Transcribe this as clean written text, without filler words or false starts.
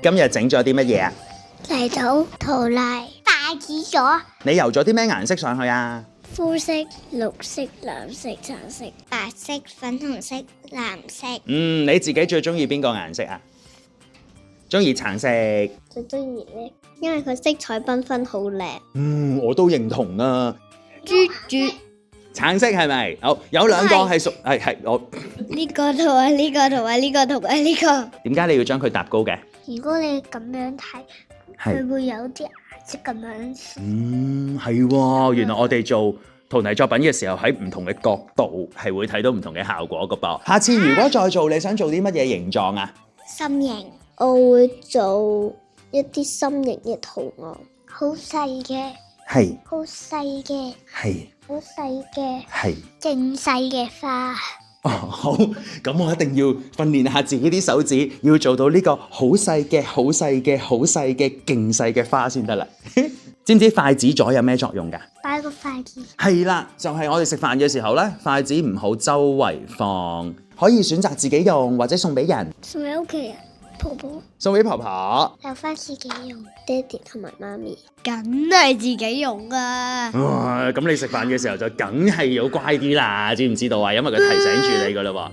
今日整咗啲乜嘢啊？泥土、陶泥、筷子咗。你油咗啲咩顏色上去啊？膚色、綠色、藍色、橙色、白色、粉紅色、藍色。你自己最中意邊個顏色啊？中意橙色。最中意咧，因為佢色彩繽紛，好靚。我都認同啊。豬豬。橙色係咪？好，有兩個係屬係我。呢個圖啊，呢個圖啊，呢個圖啊，呢個。點解你要將佢搭高嘅？如果你咁樣睇，佢會有啲顏色咁樣。係喎，原來我哋做陶泥作品嘅時候，喺唔同嘅角度係會睇到唔同嘅效果噶噃。下次如果再做，你想做啲乜嘢形狀啊？心形，我會做一啲心形嘅圖案，好細嘅，係，好細嘅，係，好細嘅，係。勁細嘅花。好，咁我一定要訓練下自己啲手指，要做到呢個好細嘅、好細嘅、好細嘅、勁細嘅花先得啦。知唔知筷子咗有咩作用㗎？擺個筷子。係啦，就係我哋食飯嘅時候咧，筷子唔好周圍放，可以選擇自己用或者送俾人，送俾屋企人，婆婆，送俾婆婆。留翻自己用，爹哋同埋媽咪，梗係自己用啊！咁你食飯嘅時候就梗係要乖啲啦，知唔知道啊？因為佢提醒住你㗎啦喎。